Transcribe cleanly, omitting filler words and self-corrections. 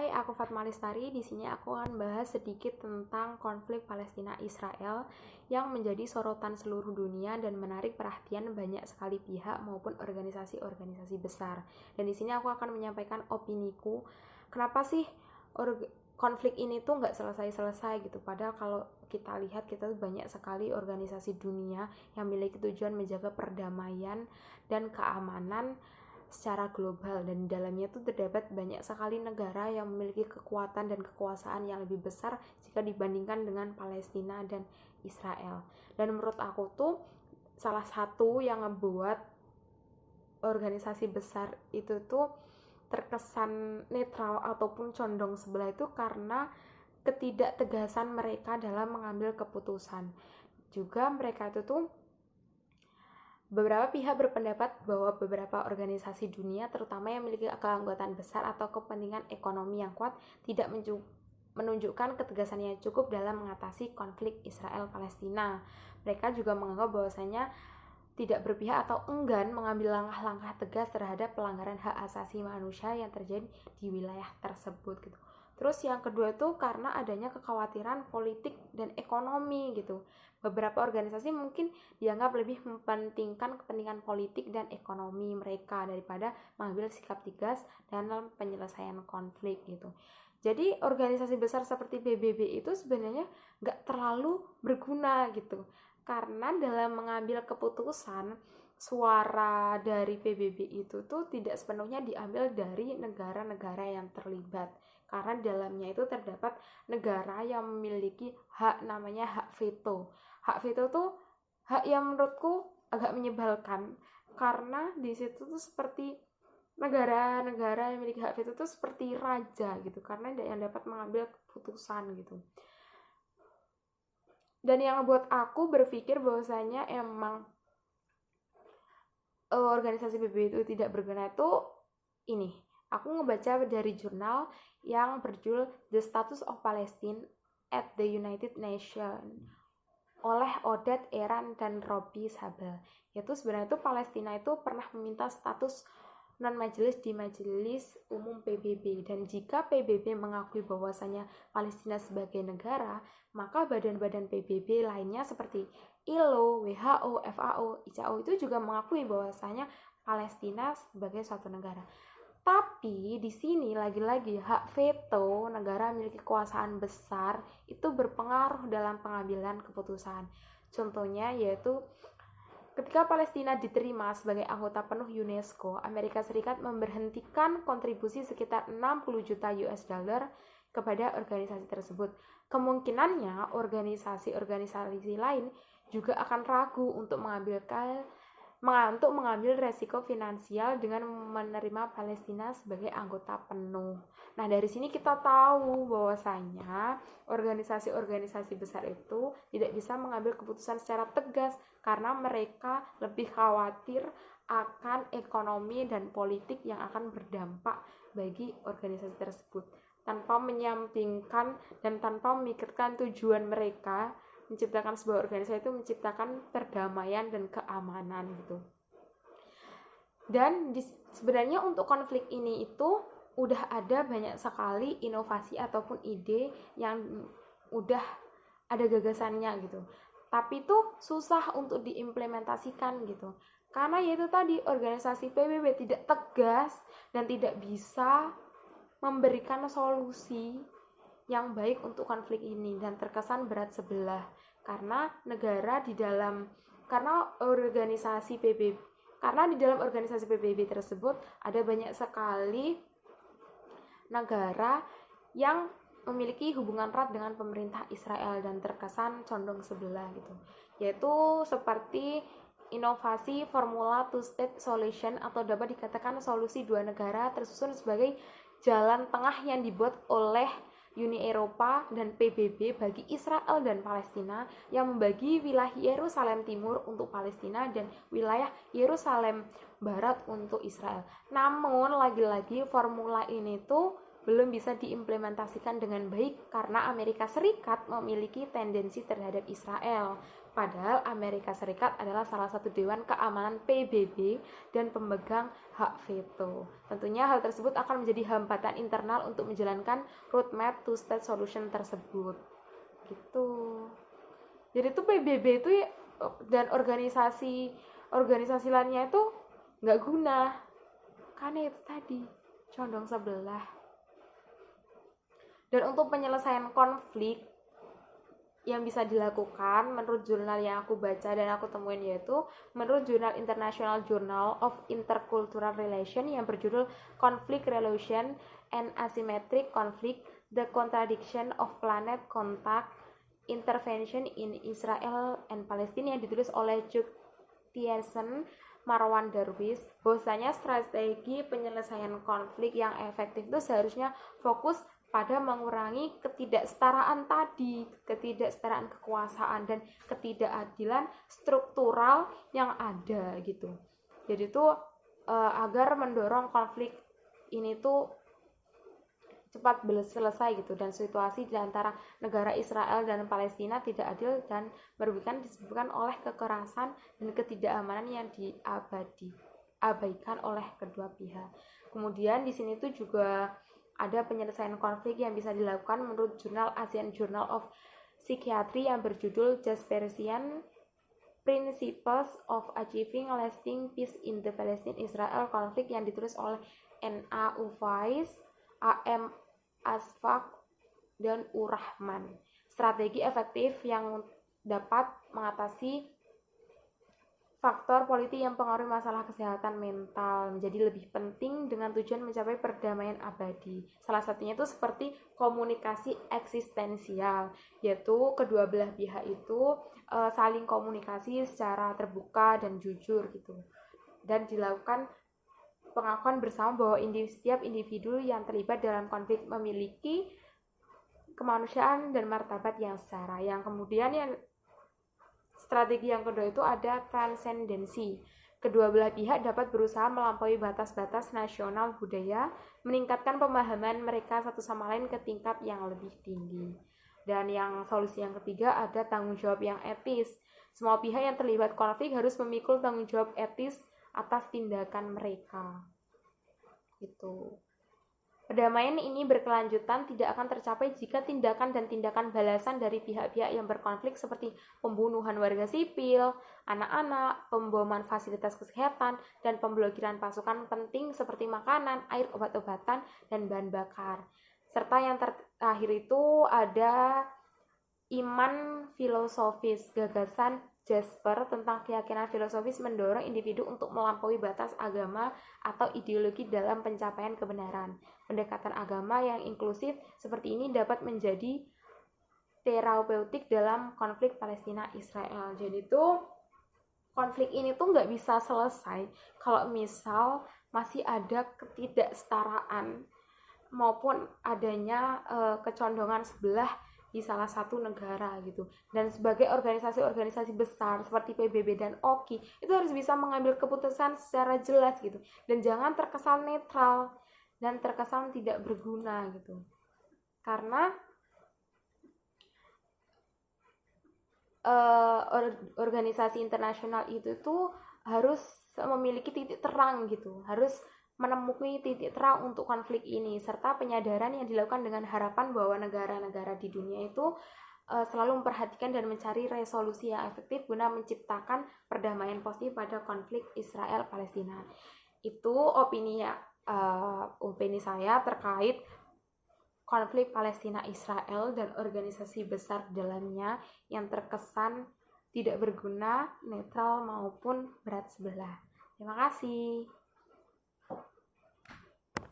Hai, aku Fatma Lestari. Di sini aku akan bahas sedikit tentang konflik Palestina-Israel yang menjadi sorotan seluruh dunia dan menarik perhatian banyak sekali pihak maupun organisasi-organisasi besar. Dan di sini aku akan menyampaikan opiniku, kenapa sih konflik ini tuh nggak selesai-selesai gitu. Padahal kalau kita lihat, kita banyak sekali organisasi dunia yang memiliki tujuan menjaga perdamaian dan keamanan secara global, dan di dalamnya itu terdapat banyak sekali negara yang memiliki kekuatan dan kekuasaan yang lebih besar jika dibandingkan dengan Palestina dan Israel. Dan menurut aku tuh salah satu yang ngebuat organisasi besar itu tuh terkesan netral ataupun condong sebelah itu karena ketidaktegasan mereka dalam mengambil keputusan. Juga mereka itu tuh beberapa pihak berpendapat bahwa beberapa organisasi dunia, terutama yang memiliki keanggotaan besar atau kepentingan ekonomi yang kuat, tidak menunjukkan ketegasan yang cukup dalam mengatasi konflik Israel-Palestina. Mereka juga menganggap bahwasanya tidak berpihak atau enggan mengambil langkah-langkah tegas terhadap pelanggaran hak asasi manusia yang terjadi di wilayah tersebut gitu. Terus yang kedua itu karena adanya kekhawatiran politik dan ekonomi gitu. Beberapa organisasi mungkin dianggap lebih mementingkan kepentingan politik dan ekonomi mereka daripada mengambil sikap tegas dalam penyelesaian konflik gitu. Jadi organisasi besar seperti PBB itu sebenarnya nggak terlalu berguna gitu. Karena dalam mengambil keputusan, suara dari PBB itu tuh tidak sepenuhnya diambil dari negara-negara yang terlibat. Karena dalamnya itu terdapat negara yang memiliki hak, namanya hak veto. Hak veto tuh hak yang menurutku agak menyebalkan, karena di situ tuh seperti negara-negara yang memiliki hak veto tuh seperti raja gitu, karena yang dapat mengambil keputusan gitu. Dan yang buat aku berpikir bahwasanya emang organisasi PBB itu tidak berguna itu ini. Aku ngebaca dari jurnal yang berjudul The Status of Palestine at the United Nations oleh Oded Eran dan Robbie Sabel. Yaitu sebenarnya itu Palestina itu pernah meminta status non-majelis di Majelis Umum PBB, dan jika PBB mengakui bahwasanya Palestina sebagai negara, maka badan-badan PBB lainnya seperti ILO, WHO, FAO, ICAO itu juga mengakui bahwasanya Palestina sebagai suatu negara. Tapi di sini lagi-lagi hak veto negara memiliki kekuasaan besar itu berpengaruh dalam pengambilan keputusan. Contohnya yaitu ketika Palestina diterima sebagai anggota penuh UNESCO, Amerika Serikat memberhentikan kontribusi sekitar 60 juta US dollar kepada organisasi tersebut. Kemungkinannya organisasi-organisasi lain juga akan ragu untuk mengambil resiko finansial dengan menerima Palestina sebagai anggota penuh. Nah, dari sini kita tahu bahwasanya organisasi-organisasi besar itu tidak bisa mengambil keputusan secara tegas karena mereka lebih khawatir akan ekonomi dan politik yang akan berdampak bagi organisasi tersebut, tanpa menyampingkan dan tanpa memikirkan tujuan mereka menciptakan sebuah organisasi itu menciptakan perdamaian dan keamanan gitu. Dan sebenarnya untuk konflik ini itu udah ada banyak sekali inovasi ataupun ide yang udah ada gagasannya gitu, tapi itu susah untuk diimplementasikan gitu, karena yaitu tadi organisasi PBB tidak tegas dan tidak bisa memberikan solusi yang baik untuk konflik ini, dan terkesan berat sebelah karena di dalam organisasi PBB tersebut ada banyak sekali negara yang memiliki hubungan erat dengan pemerintah Israel dan terkesan condong sebelah gitu, yaitu seperti inovasi formula two-state solution atau dapat dikatakan solusi dua negara tersusun sebagai jalan tengah yang dibuat oleh Uni Eropa dan PBB bagi Israel dan Palestina, yang membagi wilayah Yerusalem Timur untuk Palestina dan wilayah Yerusalem Barat untuk Israel. Namun lagi-lagi formula ini tuh belum bisa diimplementasikan dengan baik karena Amerika Serikat memiliki tendensi terhadap Israel. Padahal Amerika Serikat adalah salah satu dewan keamanan PBB dan pemegang hak veto. Tentunya hal tersebut akan menjadi hambatan internal untuk menjalankan roadmap two-state solution tersebut. Gitu. Jadi itu PBB itu dan organisasi lainnya itu nggak guna. Karena itu tadi condong sebelah. Dan untuk penyelesaian konflik yang bisa dilakukan menurut jurnal yang aku baca dan aku temuin, yaitu menurut jurnal International Journal of Intercultural Relations yang berjudul Conflict Resolution and Asymmetric Conflict: The Contradiction of Planet Contact Intervention in Israel and Palestine, yang ditulis oleh Chuck Tiersen, Marwan Darwish, bahwasanya strategi penyelesaian konflik yang efektif itu seharusnya fokus pada mengurangi ketidaksetaraan tadi, ketidaksetaraan kekuasaan dan ketidakadilan struktural yang ada gitu. Jadi itu agar mendorong konflik ini tuh cepat selesai gitu, dan situasi di antara negara Israel dan Palestina tidak adil dan merugikan disebabkan oleh kekerasan dan ketidakamanan yang diabaikan oleh kedua pihak. Kemudian di sini tuh juga ada penyelesaian konflik yang bisa dilakukan menurut jurnal Asian Journal of Psychiatry yang berjudul Jaspersian Principles of Achieving Lasting Peace in the Palestine-Israel Conflict yang ditulis oleh N.A. Ufais, A.M. Asfaq, dan Urahman. Strategi efektif yang dapat mengatasi faktor politik yang mempengaruhi masalah kesehatan mental menjadi lebih penting dengan tujuan mencapai perdamaian abadi. Salah satunya itu seperti komunikasi eksistensial, yaitu kedua belah pihak itu saling komunikasi secara terbuka dan jujur gitu. Dan dilakukan pengakuan bersama bahwa setiap individu yang terlibat dalam konflik memiliki kemanusiaan dan martabat yang setara. Yang kemudian strategi yang kedua itu ada transendensi. Kedua belah pihak dapat berusaha melampaui batas-batas nasional budaya, meningkatkan pemahaman mereka satu sama lain ke tingkat yang lebih tinggi. Dan yang solusi yang ketiga ada tanggung jawab yang etis. Semua pihak yang terlibat konflik harus memikul tanggung jawab etis atas tindakan mereka. Gitu. Perdamaian ini berkelanjutan tidak akan tercapai jika tindakan dan tindakan balasan dari pihak-pihak yang berkonflik seperti pembunuhan warga sipil, anak-anak, pemboman fasilitas kesehatan, dan pemblokiran pasukan penting seperti makanan, air, obat-obatan, dan bahan bakar. Serta yang terakhir itu ada iman filosofis. Gagasan Jasper tentang keyakinan filosofis mendorong individu untuk melampaui batas agama atau ideologi dalam pencapaian kebenaran. Pendekatan agama yang inklusif seperti ini dapat menjadi terapeutik dalam konflik Palestina-Israel. Jadi tuh konflik ini tuh nggak bisa selesai kalau misal masih ada ketidaksetaraan maupun adanya kecondongan sebelah di salah satu negara gitu. Dan sebagai organisasi-organisasi besar seperti PBB dan OKI itu harus bisa mengambil keputusan secara jelas gitu, dan jangan terkesan netral dan terkesan tidak berguna gitu. Karena organisasi internasional itu tuh harus memiliki titik terang gitu, harus menemukan titik terang untuk konflik ini, serta penyadaran yang dilakukan dengan harapan bahwa negara-negara di dunia itu selalu memperhatikan dan mencari resolusi yang efektif guna menciptakan perdamaian positif pada konflik Israel-Palestina. Itu opini saya terkait konflik Palestina-Israel dan organisasi besar dalamnya yang terkesan tidak berguna, netral maupun berat sebelah. Terima kasih.